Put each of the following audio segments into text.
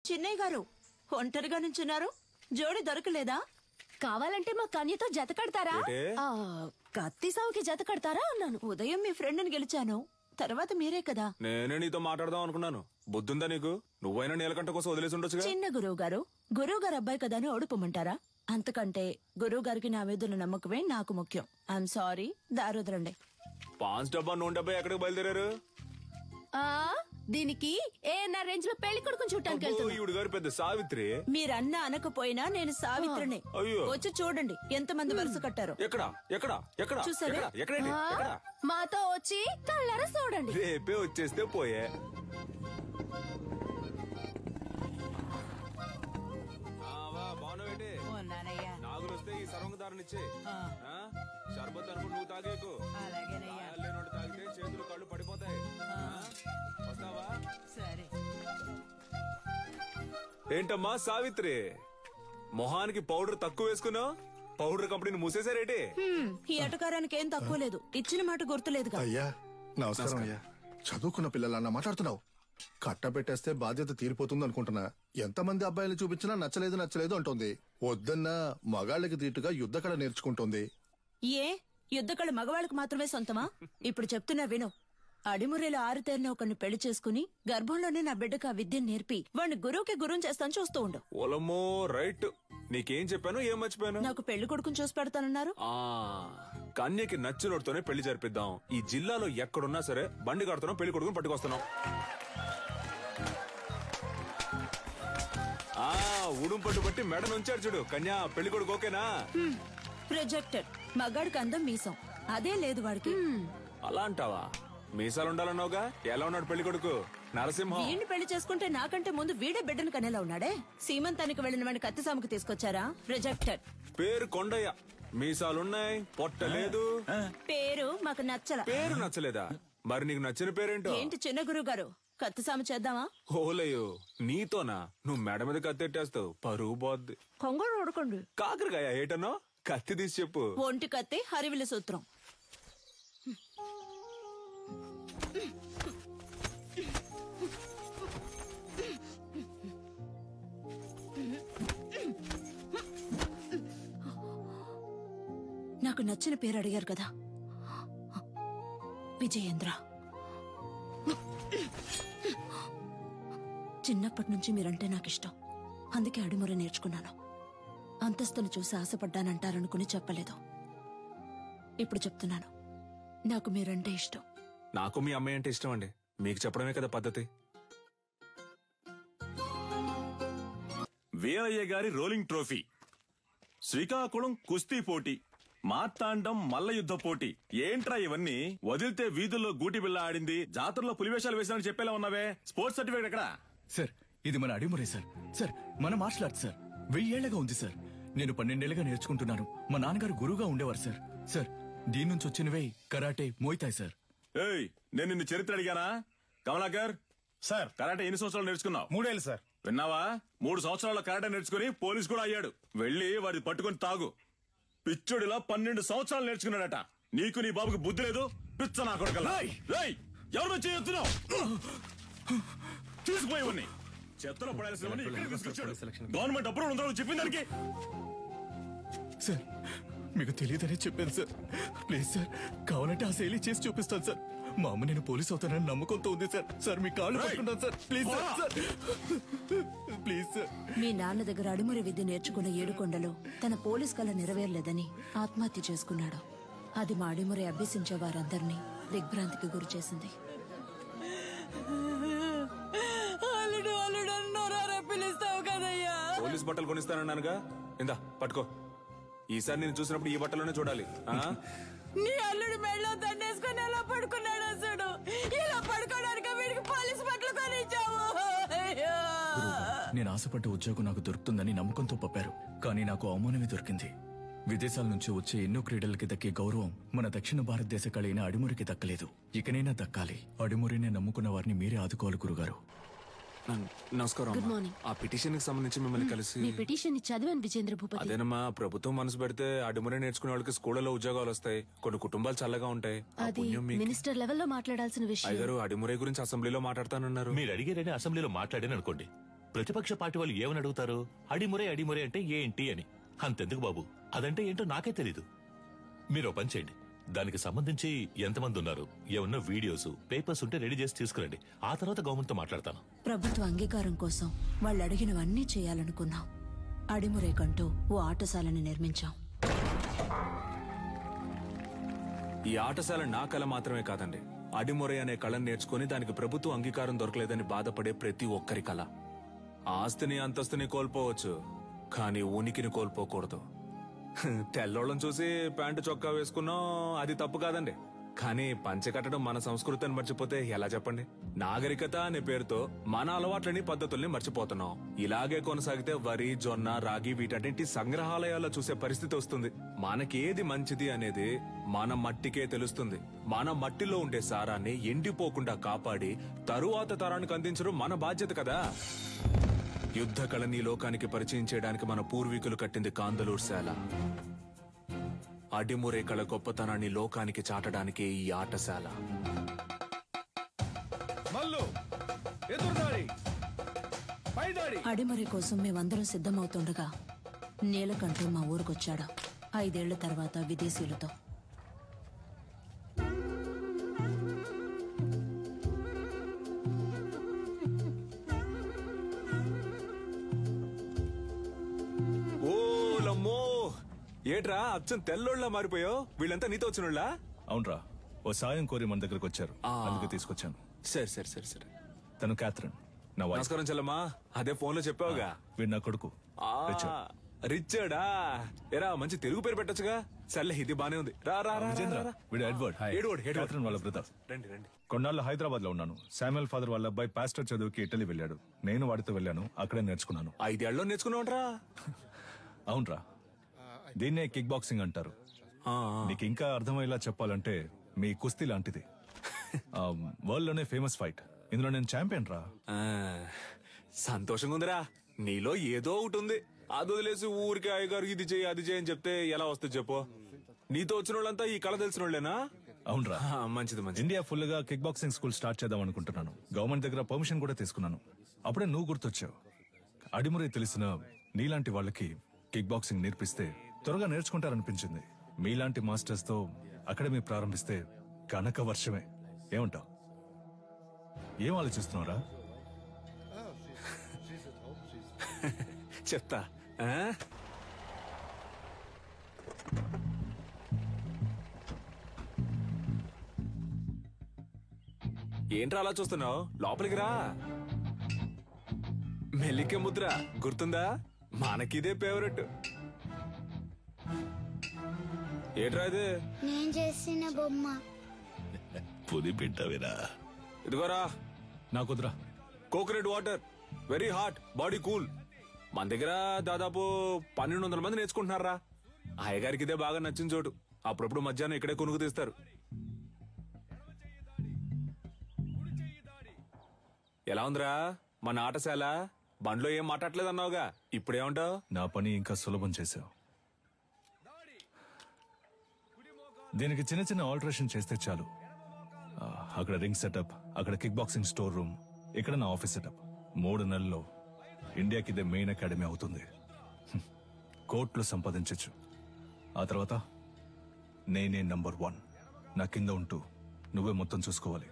చిన్నయ్య గారు ఒంటరిగా నుంచున్నారు. జోడి దొరకలేదా? కావాలంటే మా కన్యతో జత కడతారా? కత్తి సావుకి జత కడతారా అన్నాను. ఉదయం మీ ఫ్రెండ్ని గెలిచాను, తర్వాత మీరే కదా. నేనే నీతో మాట్లాడదాం అనుకున్నాను. బుద్ధుందా నీకు? నువ్వైనా నీలకంఠ కోసం వదిలేసి ఉండొచ్చుగా. చిన్న గురువు గారు అబ్బాయి కదా అని ఓడిపోమంటారా? అంతకంటే గురువు గారికి నా మీద నమ్మకమే నాకు ముఖ్యం. I'm sorry, దారుదరండి. పాన్స్ డబ్బా నూనె డబ్బా ఎక్కడికి బయలుదేరారు? దీనికి ఏఎన్ఆర్ రేంజ్ లో పెళ్లి కొడుకుని చూడటానికి ఈవిడ గారు పెద్ద సావిత్రి. మీరన్నా అనకపోయినా నేను సావిత్రిని. అయ్యో, వచ్చి చూడండి ఎంత మంది వరుస కట్టారు. ఎక్కడ ఎక్కడ ఎక్కడ చూసారా? ఎక్కడండి? మాతో వచ్చి కళ్ళారా చూడండి. రేపే వచ్చేస్తే పోయే. నాగులు వస్తే ఈ సర్వంగదారునిచ్చే షర్బత్ అనుకుని నువ్వు తాగేకు. లేనోడు తాగితే చేతులు కళ్ళు పడిపోతాయి. వస్తావా? సరే. ఏంటమ్మా సావిత్రి, మొహానికి పౌడర్ తక్కువ వేసుకున్నావు? పౌడర్ కంపెనీని మూసేశారేటి? ఈ అటకారానికి ఏం తక్కువ లేదు. ఇచ్చిన మాట గుర్తులేదు. అయ్యా నమస్కారం అయ్యా. చదువుకున్న పిల్లలన్నా మాట్లాడుతున్నావు. కట్టబెట్టేస్తే బాధ్యత తీరిపోతుంది అనుకుంటున్నా. ఎంతమంది అబ్బాయిలు చూపించినా నచ్చలేదు అంటుంది. వద్దన్నా మగాళ్ళకి తీటుగా యుద్ధకళ నేర్చుకుంటుంది. ఏ యుద్ధకళ మగవాళ్ళకి మాత్రమే సొంతమా? ఇప్పుడు చెప్తున్నా విను. అడిమురేలో ఆరుతేరిన ఒకరిని పెళ్లి చేసుకుని గర్భంలోనే నా బిడ్డకు ఆ విద్యను నేర్పి వాడిని గురువుకి గురువుని చేస్తాను, చూస్తూ ఉండు. ఓలమ్మో రైట్. నీకేం చెప్పాను, ఏం మర్చిపోయాను? నాకు పెళ్లి కొడుకుని చూసి పెడతానన్నారు. కన్యకి నచ్చినోడితోనే పెళ్లి జరిపిద్దాం. ఈ జిల్లాలో ఎక్కడున్నా సరే బండి కడుతున్నాం, పెళ్లి కొడుకుని పట్టుకొస్తున్నాం. ఉడుం పట్టు బట్టి మెడ నుంచాడు చూడు. కన్యా పెళ్లి కొడుకు ఓకేనా? ప్రొజెక్టెడ్. మగాడికి అందం మీసం, అదే లేదు వాడికి. అలా అంటావా? మీసాలు ఉండాలన్నావుగా. ఎలా ఉన్నాడు పెళ్లి కొడుకు? నరసింహం. వీడిని పెళ్లి చేసుకుంటే నాకంటే ముందు వీడే బిడ్డను కనేలా ఉన్నాడే. సీమంతానికి వెళ్లిన వాడిని కత్తిసాముకి తీసుకొచ్చారా? రిజెక్టెడ్. పేరు కొండయ్య, మీసాలున్నాయి, పొట్ట లేదు. పేరు మాకు నచ్చల. పేరు నచ్చలేదా? మరి నీకు నచ్చిన పేరేంటో? ఏంటి చిన్న గురువు గారు, కత్తిసాము చేద్దామా? ఓలయ్యో, నీతోనా? నువ్వు మెడ మీద కత్తెట్టేస్తావు, పరువు పోద్ది. కొంగడు ఉడకండి. కాకరకాయ ఏటనో? కత్తి తీసి చెప్పు. ఒంటి కత్తి, హరివిల సూత్రం. నాకు నచ్చిన పేరు అడిగారు కదా, విజయేంద్ర. చిన్నప్పటి నుంచి మీరంటే నాకు ఇష్టం, అందుకే అడిముర నేర్చుకున్నాను. అంతస్తును చూసి ఆశపడ్డానంటారనుకుని చెప్పలేదు. ఇప్పుడు చెప్తున్నాను, నాకు మీరంటే ఇష్టం. నాకు మీ అమ్మాయి అంటే ఇష్టం అండి. మీకు చెప్పడమే కదా పద్ధతి. వీరయ్య గారి రోలింగ్ ట్రోఫీ, శ్రీకాకుళం కుస్తీ పోటీ, మార్తాండం మల్ల యుద్ధ పోటీ. ఏంట్రా ఇవన్నీ? వదిలితే వీధుల్లో గూటి బిళ్ళ ఆడింది, జాతరలో పులివేషాలు వేసానని చెప్పేలా ఉన్నావే. స్పోర్ట్స్ సర్టిఫికేట్ ఎక్కడా? సార్, ఇది మన అడిమురే సార్. సార్, మన మార్షల్ ఆర్ట్స్ సార్. 1000 ఏళ్లగా ఉంది సార్. నేను 12 ఏళ్లుగా నేర్చుకుంటున్నాను. మా నాన్నగారు గురువుగా ఉండేవారు సార్. సార్, దీని నుంచి వచ్చినవే కరాటే, మోయితాయ్ సార్. ఏయ్, నేను నిన్ను చరిత్ర అడిగానా? కమలాకర్ సార్, కరాటే ఎన్ని సంవత్సరాలు నేర్చుకున్నావు? 3 ఏళ్ళు సార్. విన్నావా? 3 సంవత్సరాల కరాటే నేర్చుకుని పోలీస్ కూడా అయ్యాడు. వెళ్లి వాడిని పట్టుకుని తాగు. పిచ్చుడిలా 12 సంవత్సరాలు నేర్చుకున్నాడట. నీకు నీ బాబుకి బుద్ధి లేదు. పిచ్చ నా కొడుకల్లా. ఎవరు వచ్చి చెప్తున్నావు? తీసుకుపోయి చెత్తలో పడాల్సిన గవర్నమెంట్ అప్రూవల్ ఉందో చెప్పింది దానికి. సార్, మీకు తెలియదని చెప్పాను సార్. ప్లీజ్ సార్, కావాలంటే ఆ శైలి చేసి చూపిస్తాను సార్. మా అమ్మ నేను పోలీస్ అవుతానని నమ్మకంతో ఉంది సార్. సార్, మీ కాళ్ళు పట్టుకుంటాను sir. Please sir, please sir. మీ నాన్న దగ్గర అడిమురి విద్య నేర్చుకున్న 7 కొండలు తన పోలీస్ కళ నెరవేరలేదని ఆత్మహత్య చేసుకున్నాడు. అది మా అడిమురి అభ్యసించే వారందరినీ దిగ్భ్రాంతికి గురి చేసింది. పోలీస్ బట్టలు కొనిస్తానన్నానుగా, ఇందా పట్టుకో. ఈసారి నేను చూసినప్పుడు ఈ బట్టలోనే చూడాలి. నీ అల్లుడు మెళ్ళో దండేసుకుని ఎలా పడుకున్నాడు అసలు? ఇలా పడుకోవడానికి వీడికి పోలీస్ బట్టలు కొనిచ్చావు. నేను ఆశపడ్డ ఉద్యోగం నాకు దొరుకుతుందని నమ్మకంతో పంపారు, కానీ నాకు అవమానమే దొరికింది. విదేశాల నుంచి వచ్చే ఎన్నో క్రీడలకి దక్కే గౌరవం మన దక్షిణ భారతదేశ కళైన అడిమురికి దక్కలేదు. ఇకనైనా దక్కాలి. అడిమురినే నమ్ముకున్న వారిని మీరే ఆదుకోవాలి గురుగారు. నమస్కారం. Good morning. ఆ పిటిషన్ కి సంబంధించి మిమ్మల్ని కలిసి. మీ పిటిషన్ చదివాను విజేంద్ర భూపతి. అదేనమ్మా, ప్రభుత్వం మనసు పెడితే అడిమురే నేర్చుకునే వాళ్ళకి స్కూళ్లలో ఉద్యోగాలు వస్తాయి. కొన్ని కుటుంబాలు చల్లగా ఉంటాయి. అది మినిస్టర్ లెవెల్లో మాట్లాడాల్సిన విషయం. అయ్యగారు, అడిమురే గురించి అసెంబ్లీలో మాట్లాడతానన్నారు. మీరు అడిగారని అసెంబ్లీలో మాట్లాడాను అనుకోండి. ప్రతిపక్ష పార్టీ వాళ్ళు ఏమని అడుగుతారు? అడిమురే అడిమురే అంటే ఏంటి అని. అంతెందుకు బాబు, అదంటే ఏంటో నాకే తెలీదు. మీరు ఓ పని చేయండి, దానికి సంబంధించి ఎంతమంది ఉన్నారు, ఏమన్నా వీడియోస్ పేపర్స్ ఉంటే రెడీ చేసి తీసుకురండి. ఆ తర్వాత గవర్నమెంట్ తో మాట్లాడతాను. ప్రభుత్వ అంగీకారం కోసం వాళ్ళు అడిగినవన్నీ చేయాలనుకున్నాం. అడిమురేకంటూ ఓ ఆటశాలని నిర్మించాం. ఈ ఆటశాల నా కళ మాత్రమే కాదండి, అడిమురే అనే కళను నేర్చుకుని దానికి ప్రభుత్వ అంగీకారం దొరకలేదని బాధపడే ప్రతి ఒక్కరి కళ. ఆస్తిని అంతస్తుని కోల్పోవచ్చు, కానీ ఉనికిని కోల్పోకూడదు. తెల్లోళ్ళని చూసి ప్యాంటు చొక్కా వేసుకున్నాం, అది తప్పు కాదండి. కానీ పంచె కట్టడం మన సంస్కృతిని మర్చిపోతే ఎలా చెప్పండి? నాగరికత అనే పేరుతో మన అలవాట్లని పద్ధతుల్ని మర్చిపోతున్నాం. ఇలాగే కొనసాగితే వరి, జొన్న, రాగి వీటన్నింటి సంగ్రహాలయాల్లో చూసే పరిస్థితి వస్తుంది. మనకేది మంచిది అనేది మన మట్టికే తెలుస్తుంది. మన మట్టిలో ఉండే సారాన్ని ఎండిపోకుండా కాపాడి తరువాత తరానికి అందించడం మన బాధ్యత కదా. యుద్ధ కళని లోకానికి పరిచయం చేయడానికి మన పూర్వీకులు కట్టింది కాందలూరు శాల. అడిమురే కళ గొప్పతనాన్ని లోకానికి చాటడానికి ఈ ఆటశాల. అడిమురే కోసం మేమందరం సిద్ధమవుతుండగా నీలకంఠు మా ఊరికొచ్చాడు. 5 ఏళ్ల తర్వాత విదేశీయులతో. ఏట్రా అచ్చం తెల్లోళ్ళ మారిపోయావు? వీళ్ళంతా నీతో వచ్చినోళ్ళా? అవునరా, ఓ సాయం కోరి మన దగ్గరకు వచ్చారు, అందుకే తీసుకొచ్చాను. సరే సరే సరే సరే. తను క్యాథరిన్, నా వైఫ్. నమస్కారం చెల్లమ్మా. అదే ఫోన్ లో చెప్పావుగా. వీడు నా కొడుకు రిచర్డా. ఎరా మంచి తెలుగు పేరు పెట్టొచ్చుగా. సర్లే, ఇది బానే ఉంది. రా రా రా విజేంద్ర, రా. వీడు ఎడ్వర్డ్, క్యాథరిన్ వాళ్ళ బ్రదర్. రండి రండి. కొన్నాళ్ళు హైదరాబాద్ లో ఉన్నాను. శామ్యుల్ ఫాదర్ వాళ్ళ అబ్బాయి పాస్టర్ చదువుకి ఇటలీ వెళ్ళాడు. నేను వాడితో వెళ్ళాను, అక్కడే నేర్చుకున్నాను. 5 ఏళ్ళలో నేర్చుకున్నావుట్రా? అవునరా, దీన్నే కిక్ బాక్సింగ్ అంటారు. నీకు ఇంకా అర్థమయ్యేలా చెప్పాలంటే మీ కుస్తీ లాంటిది. వరల్డ్ లోనే ఫేమస్ ఫైట్. ఇందులో నేను ఛాంపియన్ రా. సంతోషంగా ఉందిరా. నీలో ఏదో ఒకటి ఉంది. అది వదిలేసి ఊరికి అయ్యగారు ఇది చేయి అది చేయని చెప్తే ఎలా వస్తుంది చెప్పు? నీతో వచ్చిన వాళ్ళంతా ఈ కళ తెలిసిన వాళ్ళేనా? అవునరా, మంచిది మంచిది. ఇండియా ఫుల్ గా కిక్ బాక్సింగ్ స్కూల్ స్టార్ట్ చేద్దాం అనుకుంటున్నాను. గవర్నమెంట్ దగ్గర పర్మిషన్ కూడా తీసుకున్నాను. అప్పుడే నువ్వు గుర్తొచ్చావు. అడిమురే తెలిసిన నీలాంటి వాళ్ళకి కిక్ బాక్సింగ్ నేర్పిస్తే త్వరగా నేర్చుకుంటారనిపించింది. మీలాంటి మాస్టర్స్ తో అకాడమీ ప్రారంభిస్తే కనక వర్షమే. ఏమంటావు? ఏం ఆలోచిస్తున్నారా? చెప్తా. ఏంట్రా అలా చూస్తున్నావు? లోపలికి రా. మెల్లికే ముద్ర గుర్తుందా? మనకిదే ఫేవరెట్. ఏట్రా ఇది? నేను చేసిన బొమ్మ. పుది పెట్టవేరా? ఇదిగోరా. నాకుదరా. Coconut water, very hot, body cool. మన దగ్గర దాదాపు 1200 మంది నేర్చుకుంటున్నారా. అయ్యగారికి ఇదే బాగా నచ్చిన చోటు. అప్పుడప్పుడు మధ్యాహ్నం ఇక్కడే కొనుక్కు తీస్తారు. ఎలా ఉందిరా మన ఆటశాల? బండ్లో ఏం మాట్లాడలేదు అన్నావుగా, ఇప్పుడేమంటావు? నా పని ఇంకా సులభం చేశావు. దీనికి చిన్న చిన్న ఆల్టరేషన్ చేస్తే చాలు. అక్కడ రింగ్ సెటప్, అక్కడ కిక్ బాక్సింగ్ స్టోర్ రూమ్, ఇక్కడ నా ఆఫీస్ సెటప్. 3 నెలల్లో ఇండియాకి ఇదే మెయిన్ అకాడమీ అవుతుంది. కోట్లు సంపాదించచ్చు. ఆ తర్వాత నేనే నంబర్ 1. నా కింద ఉంటూ నువ్వే మొత్తం చూసుకోవాలి.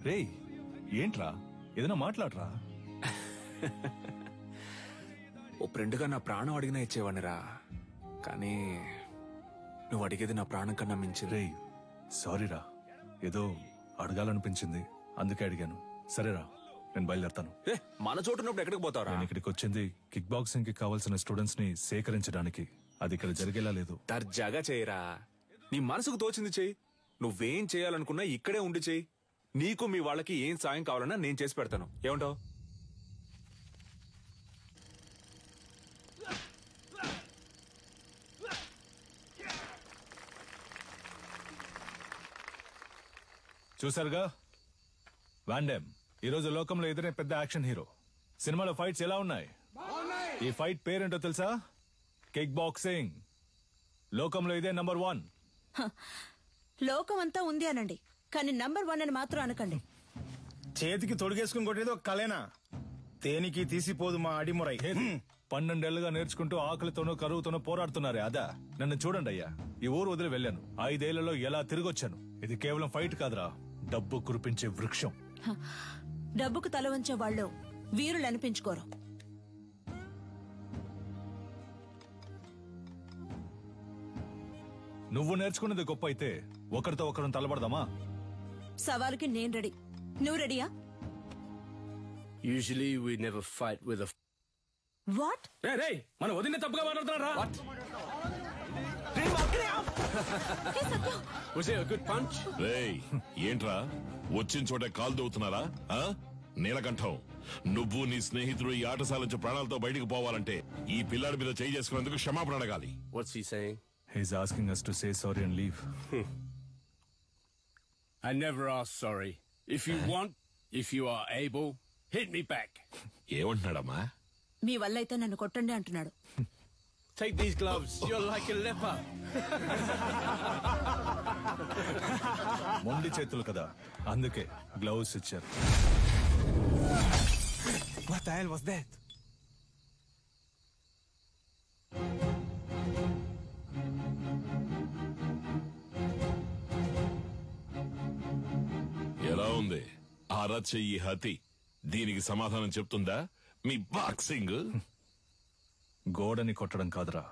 రేయ్, ఏంట్రా? ఏదైనా మాట్లాడరా. ఓ ఫ్రెండ్గా నా ప్రాణం అడిగినా ఇచ్చేవాడినిరా. కానీ నువ్వు అడిగేది నా ప్రాణం కన్నా మించింది. రేయ్, సారీరా, ఏదో అడగాలనిపించింది, అందుకే అడిగాను. సరేరా, నేను బయలుదేరతాను. మన చోటున్నప్పుడు ఎక్కడికి పోతావురా? నేను ఇక్కడికి వచ్చింది కిక్ బాక్సింగ్ కి కావాల్సిన స్టూడెంట్స్ ని సేకరించడానికి. అది ఇక్కడ జరిగేలా లేదు. దర్జాగా చేయరా. నీ మనసుకు తోచింది చెయ్యి. నువ్వేం చేయాలనుకున్నా ఇక్కడే ఉండి చెయ్యి. నీకు మీ వాళ్ళకి ఏం సాయం కావాలన్నా నేను చేసి పెడతాను. ఏమంటావు? చూసారుగా, వాండెమ్ ఈరోజు లోకంలో ఎదురే పెద్ద యాక్షన్ హీరో. సినిమాలో ఫైట్స్ ఎలా ఉన్నాయి? ఈ ఫైట్ పేరేంటో తెలుసా? Kick boxing. లోకంలో ఇదే నంబర్ 1. లోకం అంతా ఉంది అనండి, కానీ నంబర్ 1 అని మాత్రం అనకండి. చేతికి తొడిగేసుకుని కొట్టేది ఒక కలేనా? దేనికి తీసిపోదు మా అడిమురై. 12 ఏళ్లుగా నేర్చుకుంటూ ఆకలితోనూ కరువుతోనూ పోరాడుతున్నారే అదా? నన్ను చూడండి అయ్యా, ఈ ఊరు వదిలి వెళ్ళాను. 5 ఏళ్లలో ఎలా తిరిగొచ్చాను. ఇది కేవలం ఫైట్ కాదురా, డబ్బు కురిపించే వృక్షం. డబ్బుకు తల వంచే వాళ్ళు వీరులు అనిపించుకోరు. నువ్వు నేర్చుకున్నది గొప్ప అయితే ఒకరితో ఒకరిని తలబడదామా? సవాలుకి నేను రెడీ. నువ్వు రెడీయా? Usually we never fight with a... what? మన వదిన తప్పుగా మాట్లాడుతున్నారా? Was it a good punch? రేయ్, ఏంట్రా వచ్చిన చోట కాలు దవ్వుతున్నారా? నీలకంఠం, నువ్వు నీ స్నేహితుడు ఈ ఆటశాల నుంచి ప్రాణాలతో బయటకు పోవాలంటే ఈ పిల్లాడి మీద చేయి చేసుకునేందుకు క్షమాపణ అడగాలి. What's he saying? He's asking us to say sorry and leave. I never ask sorry. If you want, if you are able, hit me back. ఏమంటున్నాడమ్మా? మీ వల్ల అయితే నన్ను కొట్టండి అంటున్నాడు. Take these gloves. You're like a leper. మొండి చేతులు కదా, అందుకే gloves ఇచ్చారు. What the hell was that? ఎలా ఉంది అరచె ఈ హతి? దీనికి సమాధానం చెప్తుందా మీ బాక్సింగ్? గోడని కొట్టడం కాదురా,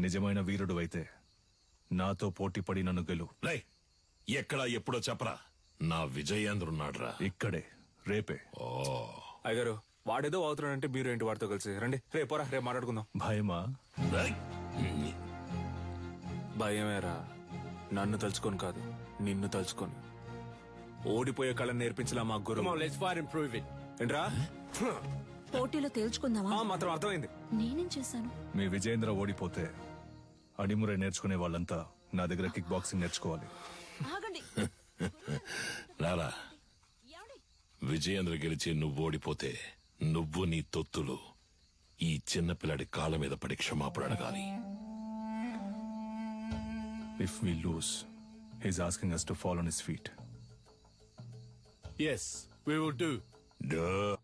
నిజమైన వీరుడు అయితే నాతో పోటీ పడి నన్ను గెలు. రేయ్, ఎక్కడా ఎప్పుడో చెప్పరా, నా విజయేంద్రున్నాడ్రా ఇక్కడే, రేపే. అయ్యగారు, వాడేదో అవుతున్నాడంటే మీరు ఏంటి వాడితో కలిసి రండి. రేపోరా, రేపు మాట్లాడుకుందాం. భయమా? భయమేరా, నన్ను తలుచుకొని కాదు, నిన్ను తలుచుకొని. ఓడిపోయే కళను నేర్పించలా మా గురు. Come on, let's fight and prove it. ఏంట్రా? పోటీలో తేల్చుకుందామా? మాత్రం అర్థమైంది. నేనేం చేశాను? మీ విజయేంద్ర ఓడిపోతే అడిమురే నేర్చుకునే వాళ్ళంతా నా దగ్గర కిక్ బాక్సింగ్ నేర్చుకోవాలి. ఆగండి. రారా, విజయేంద్ర గెలిచి నువ్వు ఓడిపోతే నువ్వు నీ తొత్తులు ఈ చిన్నపిల్లాడి కాళ్ళ మీద పడి క్షమాపణ అడగాలి. If we lose, he's asking us to fall on his feet. Yes, we will do. Duh.